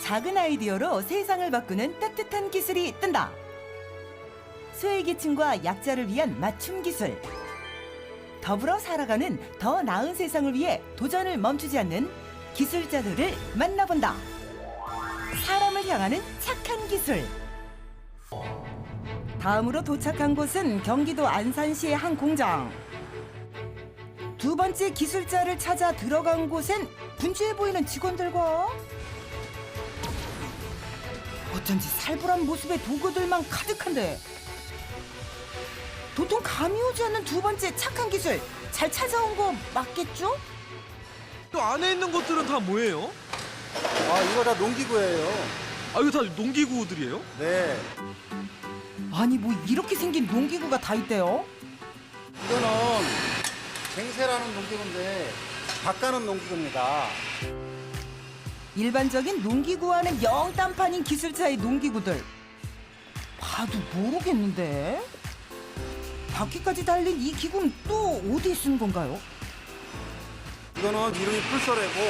작은 아이디어로 세상을 바꾸는 따뜻한 기술이 뜬다. 소외계층과 약자를 위한 맞춤 기술. 더불어 살아가는 더 나은 세상을 위해 도전을 멈추지 않는 기술자들을 만나본다. 사람을 향하는 착한 기술. 다음으로 도착한 곳은 경기도 안산시의 한 공장. 두 번째 기술자를 찾아 들어간 곳엔 분주해 보이는 직원들과 어쩐지 살벌한 모습의 도구들만 가득한데 도통 감이 오지 않는 두 번째 착한 기술 잘 찾아온 거 맞겠죠? 이 안에 있는 것들은 다 뭐예요? 아, 이거 다 농기구예요. 아, 이거 다 농기구들이에요? 네. 아니 뭐 이렇게 생긴 농기구가 다 있대요? 이거는 쟁세라는 농기구인데 바가는 농기구입니다. 일반적인 농기구와는 영 딴판인 기술자의 농기구들. 봐도 모르겠는데? 바퀴까지 달린 이 기구는 또 어디에 쓰는 건가요? 이거는 이름이 풀소래고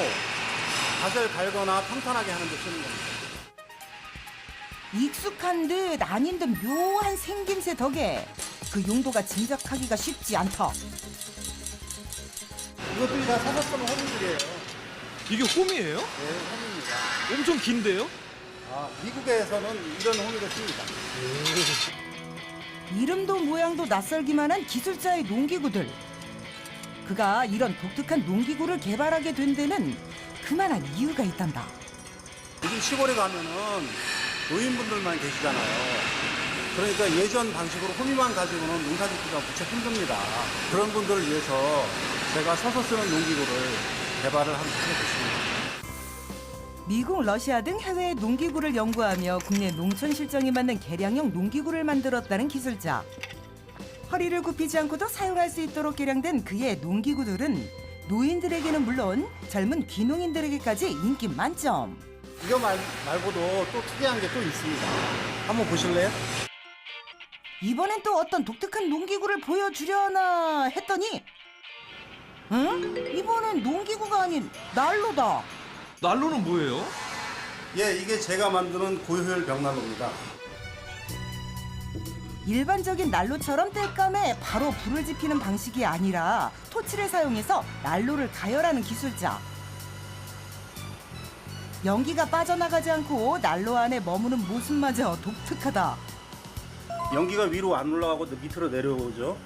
밭을 갈거나 평탄하게 하는 데 쓰는 겁니다. 익숙한 듯 아닌 듯 묘한 생김새 덕에 그 용도가 짐작하기가 쉽지 않다. 이것들이 다 사서 쓰는 호미들이에요. 이게 홈이에요? 네, 호미입니다. 엄청 긴데요? 아, 미국에서는 이런 호미를 씁니다. 이름도 모양도 낯설기만 한 기술자의 농기구들. 그가 이런 독특한 농기구를 개발하게 된 데는 그만한 이유가 있단다. 요즘 시골에 가면은 노인분들만 계시잖아요. 그러니까 예전 방식으로 호미만 가지고는 농사짓기가 무척 힘듭니다. 그런 분들을 위해서 제가 서서 쓰는 농기구를 개발을 하게 됐습니다. 미국, 러시아 등 해외의 농기구를 연구하며 국내 농촌 실정에 맞는 개량형 농기구를 만들었다는 기술자. 허리를 굽히지 않고도 사용할 수 있도록 개량된 그의 농기구들은 노인들에게는 물론 젊은 귀농인들에게까지 인기 만점. 이거 말고도 또 특이한 게 또 있습니다. 한번 보실래요? 이번엔 또 어떤 독특한 농기구를 보여주려나 했더니 응? 이번엔 농기구가 아닌 난로다. 난로는 뭐예요? 예, 이게 제가 만드는 고효율 벽난로입니다. 일반적인 난로처럼 땔감에 바로 불을 지피는 방식이 아니라 토치를 사용해서 난로를 가열하는 기술자. 연기가 빠져나가지 않고 난로 안에 머무는 모습마저 독특하다. 연기가 위로 안 올라가고 밑으로 내려오죠.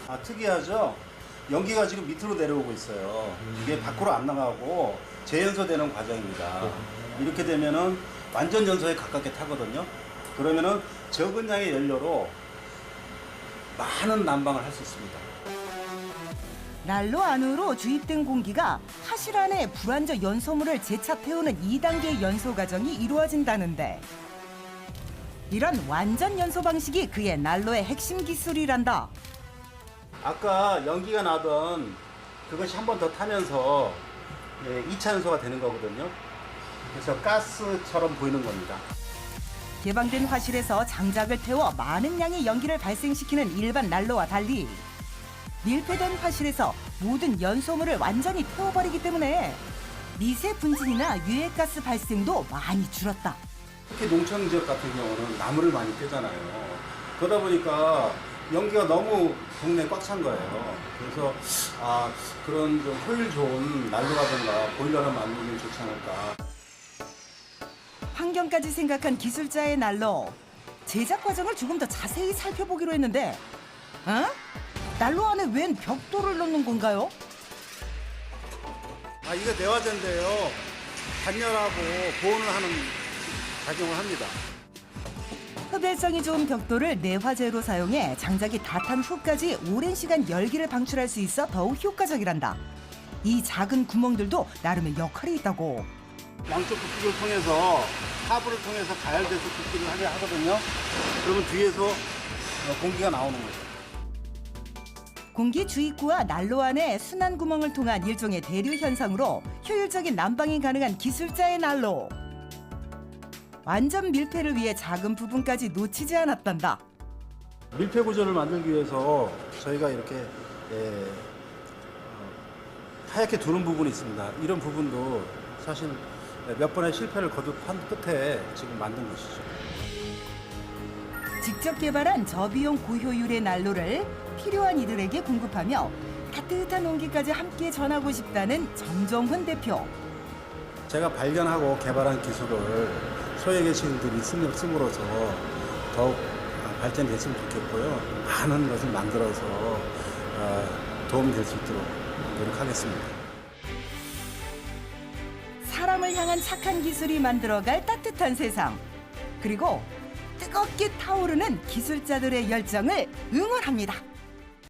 아, 특이하죠? 연기가 지금 밑으로 내려오고 있어요. 이게 밖으로 안 나가고 재연소되는 과정입니다. 이렇게 되면은 완전 연소에 가깝게 타거든요. 그러면은 적은 양의 연료로 많은 난방을 할 수 있습니다. 난로 안으로 주입된 공기가 하실 안에 불완저 연소물을 재차 태우는 2단계 연소 과정이 이루어진다는데 이런 완전 연소 방식이 그의 난로의 핵심 기술이란다. 아까 연기가 나던 그것이 한 번 더 타면서 2차 연소가 되는 거거든요. 그래서 가스처럼 보이는 겁니다. 개방된 화실에서 장작을 태워 많은 양의 연기를 발생시키는 일반 난로와 달리 밀폐된 화실에서 모든 연소물을 완전히 태워버리기 때문에 미세 분진이나 유해가스 발생도 많이 줄었다. 특히 농촌 지역 같은 경우는 나무를 많이 떼잖아요. 그러다 보니까 연기가 너무 동네에 꽉 찬 거예요. 그래서 그런 좀 효율 좋은 난로라든가 보일러를 만들면 좋지 않을까. 환경까지 생각한 기술자의 난로. 제작 과정을 조금 더 자세히 살펴보기로 했는데 난로 안에 웬 벽돌을 넣는 건가요? 이거 내화제인데요. 단열하고 보온을 하는 작용을 합니다. 흡열성이 좋은 벽돌을 내화재로 사용해 장작이 다 탄 후까지 오랜 시간 열기를 방출할 수 있어 더욱 효과적이란다. 이 작은 구멍들도 나름의 역할이 있다고. 양쪽 굽기를 통해서 하부를 통해서 가열돼서 굽기를 하게 하거든요. 그러면 뒤에서 공기가 나오는 거죠. 공기 주입구와 난로 안에 순환 구멍을 통한 일종의 대류 현상으로 효율적인 난방이 가능한 기술자의 난로. 완전 밀폐를 위해 작은 부분까지 놓치지 않았단다. 밀폐 구조를 만들기 위해서 저희가 이렇게 하얗게 두른 부분이 있습니다. 이런 부분도 사실 몇 번의 실패를 거듭한 끝에 지금 만든 것이죠. 직접 개발한 저비용 고효율의 난로를 필요한 이들에게 공급하며 따뜻한 온기까지 함께 전하고 싶다는 정정훈 대표. 제가 발견하고 개발한 기술을 소외계층들이 씀으로써 더욱 발전됐으면 좋겠고요. 많은 것을 만들어서 도움이 될 수 있도록 노력하겠습니다. 사람을 향한 착한 기술이 만들어갈 따뜻한 세상. 그리고 뜨겁게 타오르는 기술자들의 열정을 응원합니다.